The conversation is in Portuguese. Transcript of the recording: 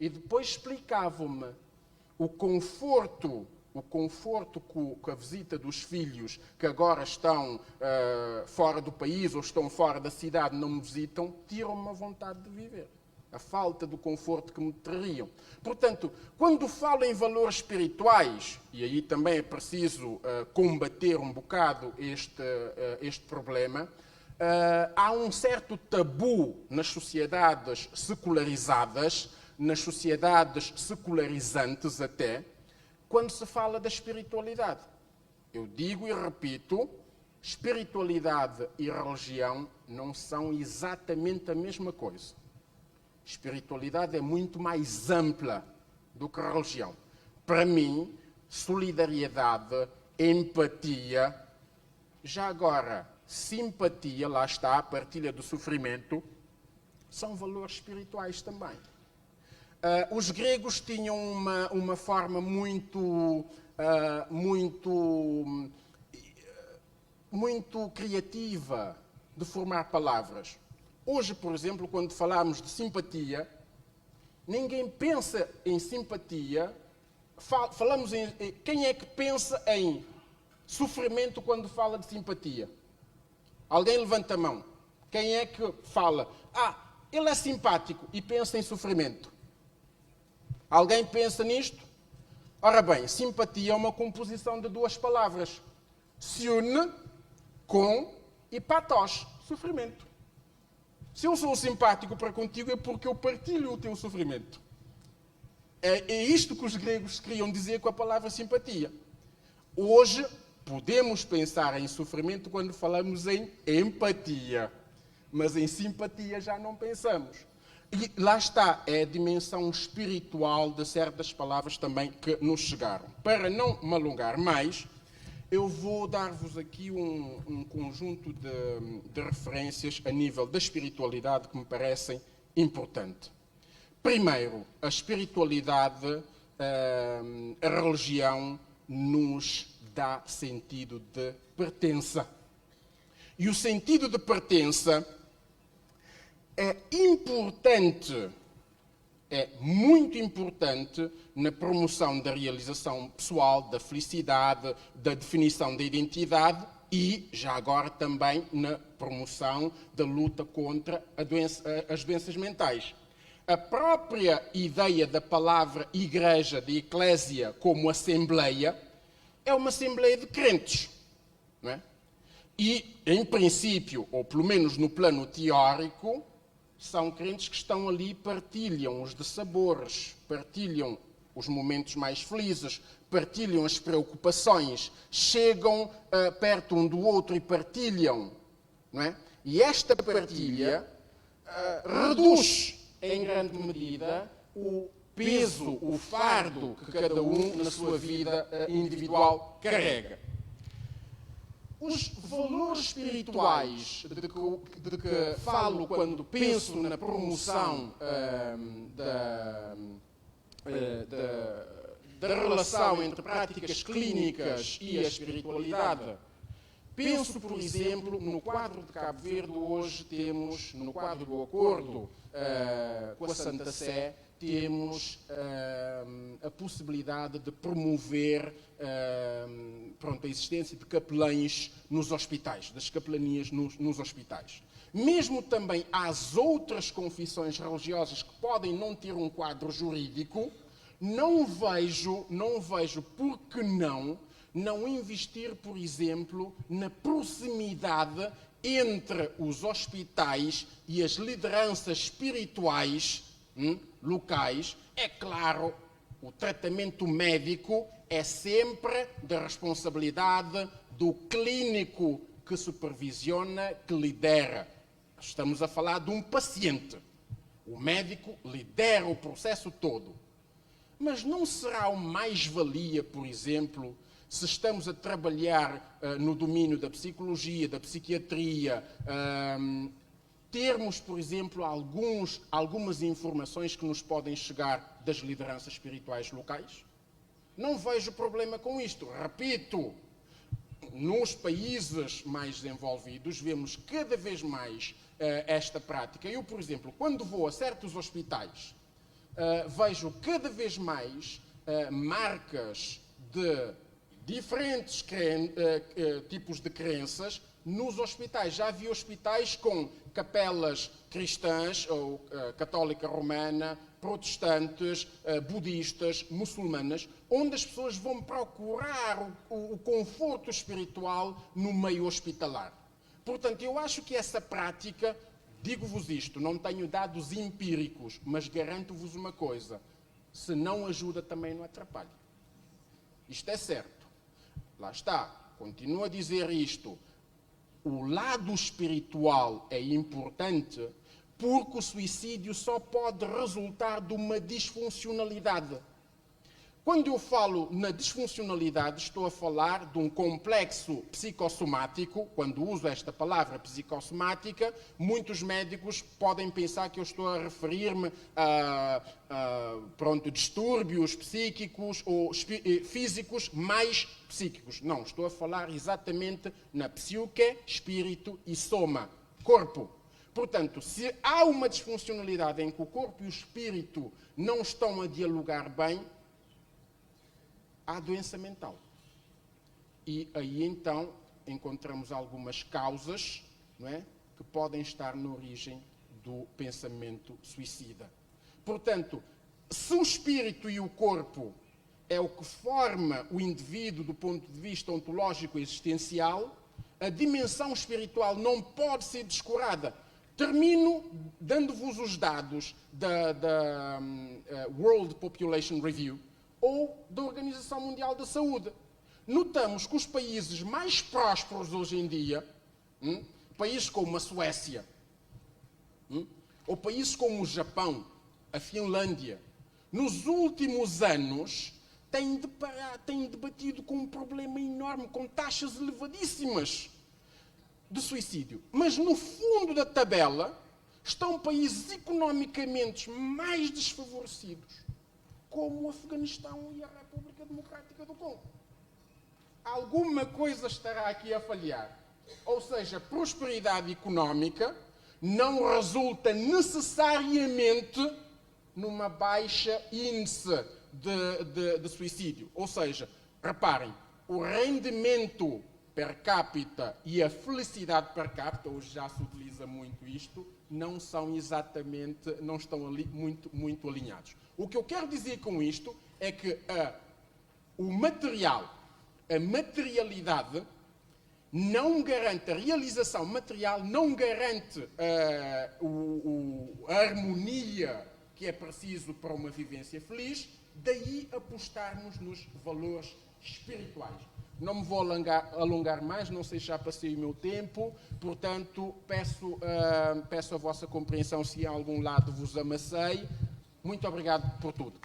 E depois explicavam-me o conforto com a visita dos filhos que agora estão fora do país ou estão fora da cidade, não me visitam, tiram-me a vontade de viver. A falta do conforto que me teriam. Portanto, quando falo em valores espirituais, e aí também é preciso combater um bocado este problema, há um certo tabu nas sociedades secularizadas, nas sociedades secularizantes até, quando se fala da espiritualidade. Eu digo e repito, espiritualidade e religião não são exatamente a mesma coisa. Espiritualidade é muito mais ampla do que religião. Para mim, solidariedade, empatia, já agora, simpatia, lá está, a partilha do sofrimento, são valores espirituais também. Os gregos tinham uma forma muito criativa de formar palavras. Hoje, por exemplo, quando falamos de simpatia, ninguém pensa em simpatia. Falamos em... Quem é que pensa em sofrimento quando fala de simpatia? Alguém levanta a mão. Quem é que fala? Ele é simpático e pensa em sofrimento. Alguém pensa nisto? Ora bem, simpatia é uma composição de duas palavras. Siune, com, e pathos, sofrimento. Se eu sou simpático para contigo é porque eu partilho o teu sofrimento. É isto que os gregos queriam dizer com a palavra simpatia. Hoje, podemos pensar em sofrimento quando falamos em empatia. Mas em simpatia já não pensamos. E lá está, é a dimensão espiritual de certas palavras também que nos chegaram. Para não me alongar mais, eu vou dar-vos aqui um conjunto de referências a nível da espiritualidade que me parecem importantes. Primeiro, a espiritualidade, a religião, nos dá sentido de pertença. E o sentido de pertença é importante, é muito importante na promoção da realização pessoal, da felicidade, da definição da identidade e, já agora, também na promoção da luta contra as doenças mentais. A própria ideia da palavra igreja, de eclésia, como assembleia, é uma assembleia de crentes, não é? E, em princípio, ou pelo menos no plano teórico, são crentes que estão ali, partilham os dissabores, partilham os momentos mais felizes, partilham as preocupações, chegam perto um do outro e partilham, não é? E esta partilha reduz, em grande medida, o peso, o fardo que cada um na sua vida individual carrega. Os valores espirituais de que falo quando penso na promoção da relação entre práticas clínicas e a espiritualidade, penso, por exemplo, no quadro de Cabo Verde, hoje temos, no quadro do acordo com a Santa Sé, temos a possibilidade de promover a existência de capelães nos hospitais, das capelanias nos hospitais. Mesmo também às outras confissões religiosas que podem não ter um quadro jurídico, não vejo por que não investir, por exemplo, na proximidade entre os hospitais e as lideranças espirituais locais. É claro, o tratamento médico é sempre da responsabilidade do clínico que supervisiona, que lidera. Estamos a falar de um paciente. O médico lidera o processo todo. Mas não será uma mais-valia, por exemplo, se estamos a trabalhar no domínio da psicologia, da psiquiatria, termos, por exemplo, algumas informações que nos podem chegar das lideranças espirituais locais? Não vejo problema com isto. Repito, nos países mais desenvolvidos vemos cada vez mais esta prática. Eu, por exemplo, quando vou a certos hospitais vejo cada vez mais marcas de diferentes tipos de crenças nos hospitais. Já vi hospitais com capelas cristãs, ou católica romana, protestantes, budistas, muçulmanas, onde as pessoas vão procurar o conforto espiritual no meio hospitalar. Portanto, eu acho que essa prática, digo-vos isto, não tenho dados empíricos, mas garanto-vos uma coisa, se não ajuda também não atrapalha. Isto é certo. Lá está, continuo a dizer isto. O lado espiritual é importante porque o suicídio só pode resultar de uma disfuncionalidade. Quando eu falo na disfuncionalidade, estou a falar de um complexo psicossomático. Quando uso esta palavra psicossomática, muitos médicos podem pensar que eu estou a referir-me a distúrbios psíquicos ou físicos mais psíquicos. Não, estou a falar exatamente na psique, espírito e soma, corpo. Portanto, se há uma disfuncionalidade em que o corpo e o espírito não estão a dialogar bem, há doença mental. E aí então encontramos algumas causas, não é, que podem estar na origem do pensamento suicida. Portanto, se o espírito e o corpo é o que forma o indivíduo do ponto de vista ontológico e existencial, a dimensão espiritual não pode ser descurada. Termino dando-vos os dados da World Population Review, ou da Organização Mundial da Saúde. Notamos que os países mais prósperos hoje em dia, países como a Suécia, ou países como o Japão, a Finlândia, nos últimos anos têm debatido com um problema enorme, com taxas elevadíssimas de suicídio. Mas no fundo da tabela estão países economicamente mais desfavorecidos, como o Afeganistão e a República Democrática do Congo. Alguma coisa estará aqui a falhar. Ou seja, prosperidade económica não resulta necessariamente numa baixa índice de suicídio. Ou seja, reparem, o rendimento per capita e a felicidade per capita, hoje já se utiliza muito isto, não estão ali muito alinhados. O que eu quero dizer com isto é que o material, a materialidade, não garante, a realização material não garante a harmonia que é preciso para uma vivência feliz, daí apostarmos nos valores espirituais. Não me vou alongar mais, não sei se já passei o meu tempo, portanto, peço a vossa compreensão se em algum lado vos amacei. Muito obrigado por tudo.